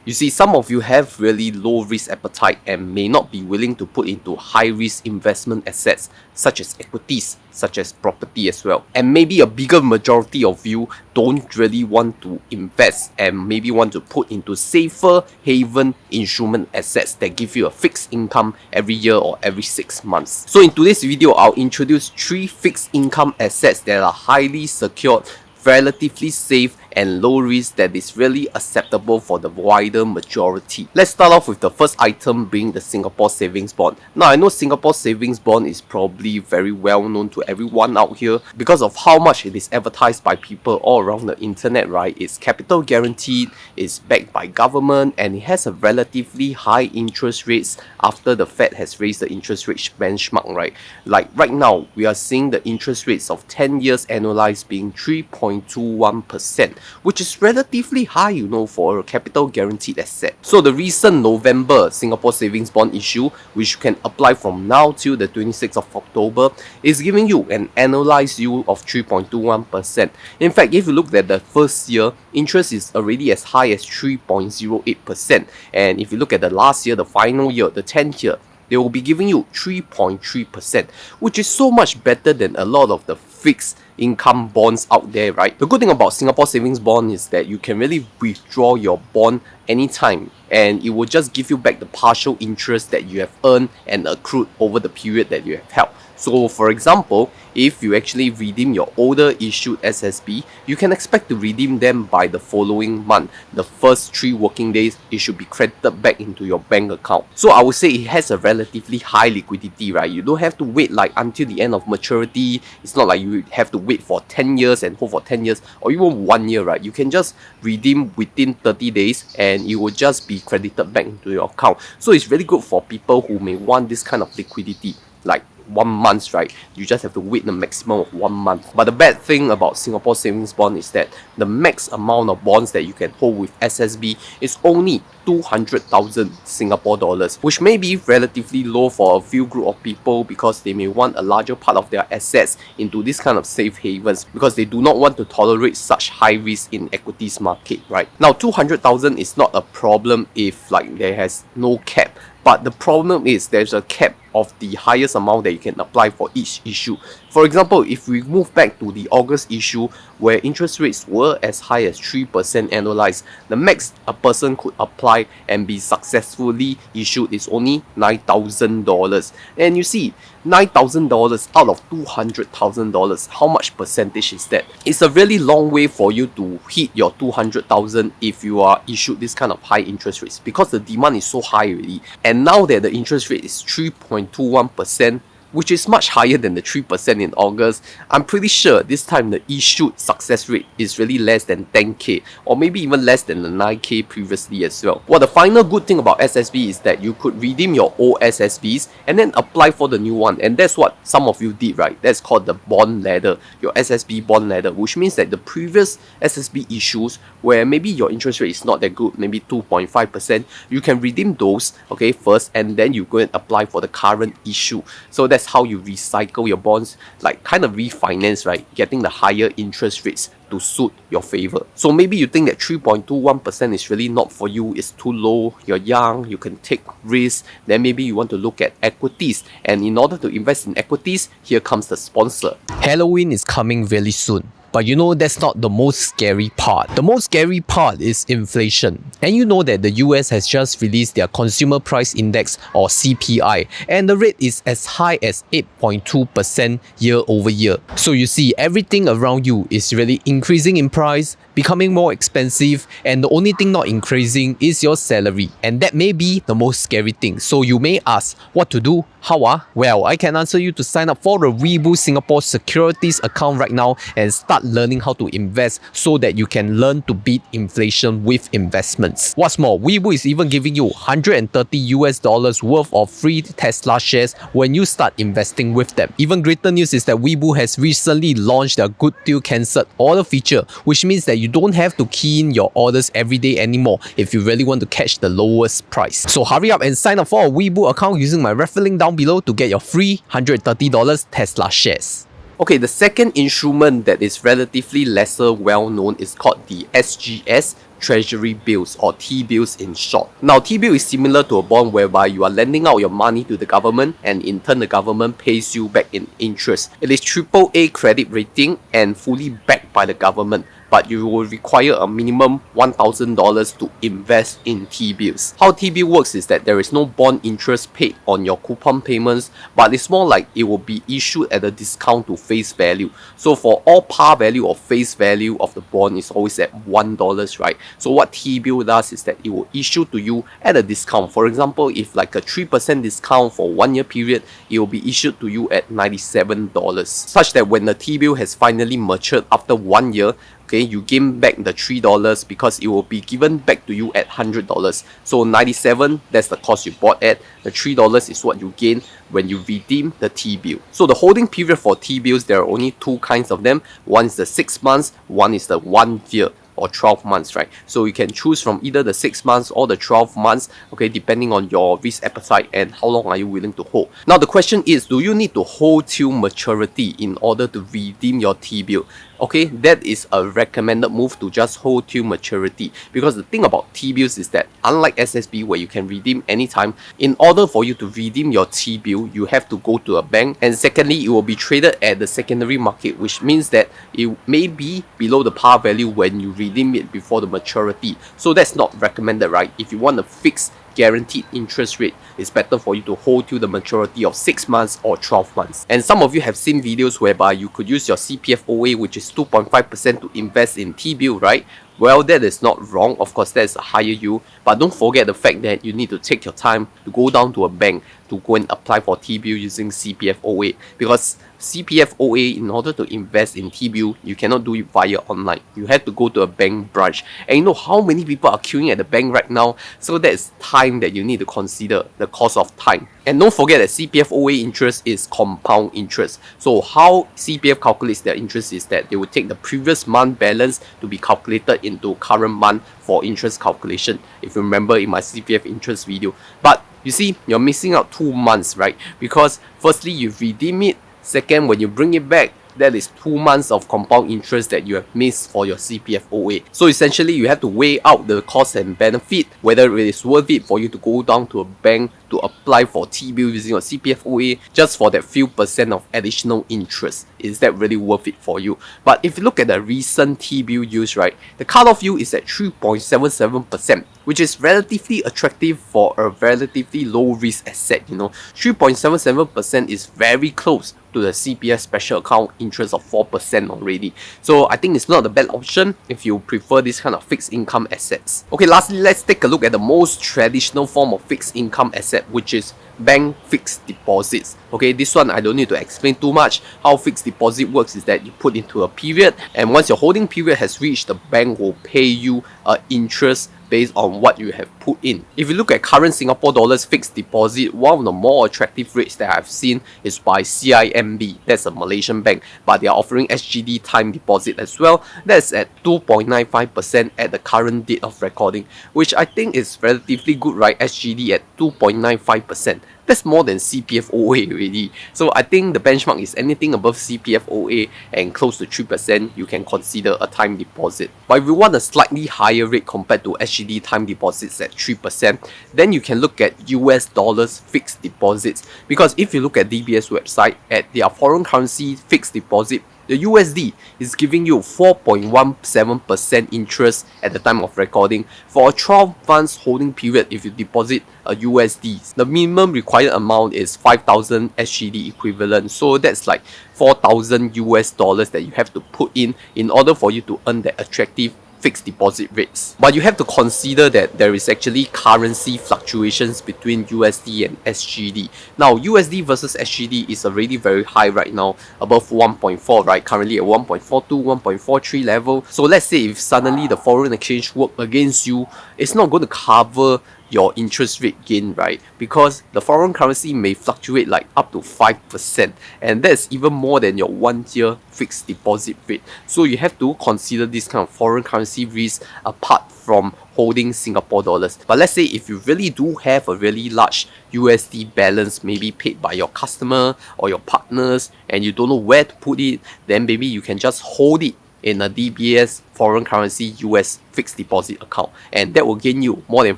You see, some of you have really low risk appetite and may not be willing to put into high risk investment assets such as equities, such as property as well. And maybe a bigger majority of you don't really want to invest and maybe want to put into safer haven instrument assets that give you a fixed income every year or every 6 months. So in today's video, I'll introduce 3 fixed income assets that are highly secured, relatively safe and low risk that is really acceptable for the wider majority. Let's start off with the first item being the Singapore Savings Bond. Now I know Singapore Savings Bond is probably very well known to everyone out here because of how much it is advertised by people all around the internet, right? It's capital guaranteed, it's backed by government, and it has a relatively high interest rates after the Fed has raised the interest rate benchmark, right? Like right now, we are seeing the interest rates of 10 years annualized being 3.21%. which is relatively high, you know, for a capital guaranteed asset. So the recent November Singapore Savings Bond issue, which you can apply from now till the 26th of October, is giving you an annualized yield of 3.21%. In fact, if you look at the first year, interest is already as high as 3.08%. And if you look at the last year, the final year, the 10th year, they will be giving you 3.3%, which is so much better than a lot of the fixed income bonds out there, right? The good thing about Singapore Savings Bond is that you can really withdraw your bond anytime and it will just give you back the partial interest that you have earned and accrued over the period that you have held. So for example, if you actually redeem your older issued SSB, you can expect to redeem them by the following month. The first 3 working days, it should be credited back into your bank account. So I would say it has a relatively high liquidity, right? You don't have to wait like until the end of maturity. It's not like you have to wait for 10 years and hold for 10 years or even 1 year, right? You can just redeem within 30 days and it will just be credited back into your account. So it's really good for people who may want this kind of liquidity, like 1 month, right? You just have to wait the maximum of 1 month. But the bad thing about Singapore Savings Bond is that the max amount of bonds that you can hold with SSB is only 200,000 Singapore dollars, which may be relatively low for a few group of people because they may want a larger part of their assets into this kind of safe havens because they do not want to tolerate such high risk in equities market, right? Now 200,000 is not a problem if like there has no cap, but the problem is there's a cap of the highest amount that you can apply for each issue. For example, if we move back to the August issue where interest rates were as high as 3% annualized, the max a person could apply and be successfully issued is only $9,000. And you see, $9,000 out of $200,000, how much percentage is that? It's a really long way for you to hit your 200,000 if you are issued this kind of high interest rates because the demand is so high already. And now that the interest rate is 3.21%, which is much higher than the 3% in August, I'm pretty sure this time the issued success rate is really less than 10k or maybe even less than the 9k previously as well. Well, the final good thing about SSB is that you could redeem your old SSBs and then apply for the new one, and that's what some of you did, right? That's called the bond ladder, your SSB bond ladder, which means that the previous SSB issues where maybe your interest rate is not that good, maybe 2.5%, you can redeem those, okay, first, and then you go and apply for the current issue. So that's how you recycle your bonds, like kind of refinance, right? Getting the higher interest rates to suit your favor. So maybe you think that 3.21% is really not for you, it's too low, you're young, you can take risks, then maybe you want to look at equities. And in order to invest in equities, here comes the sponsor. Halloween is coming really soon. But you know, that's not the most scary part. The most scary part is inflation. And you know that the US has just released their Consumer Price Index or CPI, and the rate is as high as 8.2% year over year. So you see, everything around you is really increasing in price, becoming more expensive, and the only thing not increasing is your salary. And that may be the most scary thing. So you may ask, what to do? How? Well, I can answer you to sign up for the Webull Singapore Securities account right now and start learning how to invest so that you can learn to beat inflation with investments. What's more, Webull is even giving you $130 worth of free Tesla shares when you start investing with them. Even greater news is that Webull has recently launched their Good Deal Cancelled order feature, which means that you don't have to key in your orders every day anymore if you really want to catch the lowest price. So hurry up and sign up for a Webull account using my referral link down below to get your free $130 Tesla shares. Okay, the second instrument that is relatively lesser well known is called the SGS Treasury bills, or T-bills in short. Now, T-bill is similar to a bond whereby you are lending out your money to the government and in turn the government pays you back in interest. It is AAA credit rating and fully backed by the government, but you will require a minimum $1,000 to invest in T-bills. How T-bill works is that there is no bond interest paid on your coupon payments, but it's more like it will be issued at a discount to face value. So for all par value or face value of the bond is always at $1, right? So what T-bill does is that it will issue to you at a discount. For example, if like a 3% discount for 1 year period, it will be issued to you at $97, such that when the T-bill has finally matured after 1 year, okay, you gain back the $3 because it will be given back to you at $100. So 97, that's the cost you bought at. The $3 is what you gain when you redeem the T-bill. So the holding period for T-bills, there are only two kinds of them. One is the 6 months, one is the 1 year, or 12 months, right? So you can choose from either the 6 months or the 12 months, okay, depending on your risk appetite and how long are you willing to hold. Now the question is, do you need to hold till maturity in order to redeem your T-bill? Okay, that is a recommended move to just hold till maturity, because the thing about T-bills is that unlike SSB where you can redeem anytime, in order for you to redeem your T-bill, you have to go to a bank, and secondly, it will be traded at the secondary market, which means that it may be below the par value when you redeem it before the maturity. So that's not recommended, right? If you want a fixed guaranteed interest rate, it's better for you to hold till the maturity of 6 months or 12 months. And some of you have seen videos whereby you could use your CPF OA, which is 2.5%, to invest in T-bill, right? Well, that is not wrong. Of course, that is a higher yield, but don't forget the fact that you need to take your time to go down to a bank to go and apply for T-bill using CPF OA, because CPF OA, in order to invest in T-bill, you cannot do it via online. You have to go to a bank branch, and you know how many people are queuing at the bank right now, so that is time that you need to consider, the cost of time. And don't forget that CPF OA interest is compound interest. So how CPF calculates their interest is that they will take the previous month balance to be calculated into current month for interest calculation, if you remember in my CPF interest video. But you see, you're missing out 2 months, right? Because firstly, you redeem it. Second, when you bring it back, that is 2 months of compound interest that you have missed for your CPF OA. So essentially, you have to weigh out the cost and benefit, whether it is worth it for you to go down to a bank to apply for T-bill using your CPF OA just for that few percent of additional interest. Is that really worth it for you? But if you look at the recent T-bill use, right, the cutoff yield is at 3.77%, which is relatively attractive for a relatively low risk asset. You know, 3.77% is very close to the CPF special account interest of 4% already. So I think it's not a bad option if you prefer this kind of fixed income assets. Okay, lastly, let's take a look at the most traditional form of fixed income asset, which is bank fixed deposits. Okay, this one I don't need to explain too much. How fixed deposit works is that you put into a period, and once your holding period has reached, the bank will pay you interest based on what you have put in. If you look at current Singapore dollars fixed deposit, one of the more attractive rates that I've seen is by CIMB. That's a Malaysian bank, but they are offering SGD time deposit as well. That's at 2.95% at the current date of recording, which I think is relatively good, right? SGD at 2.95%. That's more than CPF OA already. So I think the benchmark is anything above CPF OA and close to 3%, you can consider a time deposit. But if you want a slightly higher rate compared to SGD time deposits at 3%, then you can look at US dollars fixed deposits. Because if you look at DBS website, at their foreign currency fixed deposit, the USD is giving you 4.17% interest at the time of recording for a 12 months holding period. If you deposit a USD, the minimum required amount is 5,000 SGD equivalent, so that's like 4,000 US dollars that you have to put in order for you to earn that attractive fixed deposit rates. But you have to consider that there is actually currency fluctuations between USD and SGD. Now, USD versus SGD is already very high right now, above 1.4, right? Currently at 1.42, 1.43 level. So let's say if suddenly the foreign exchange work against you, it's not going to cover your interest rate gain, right? Because the foreign currency may fluctuate like up to 5%, and that's even more than your 1 year fixed deposit rate. So you have to consider this kind of foreign currency risk apart from holding Singapore dollars. But let's say if you really do have a really large USD balance, maybe paid by your customer or your partners, and you don't know where to put it, then maybe you can just hold it in a DBS foreign currency US fixed deposit account, and that will gain you more than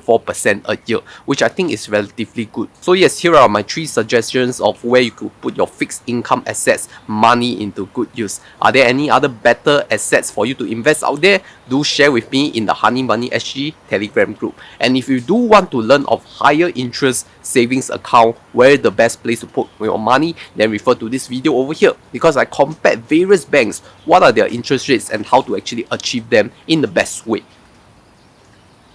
4% a year, which I think is relatively good. So yes, here are my 3 suggestions of where you could put your fixed income assets money into good use. Are there any other better assets for you to invest out there? Do share with me in the Honey Money SG Telegram group. And if you do want to learn of higher interest savings account, where the best place to put your money, then refer to this video over here, because I compared various banks, what are their interest rates and how to actually achieve them in the best way.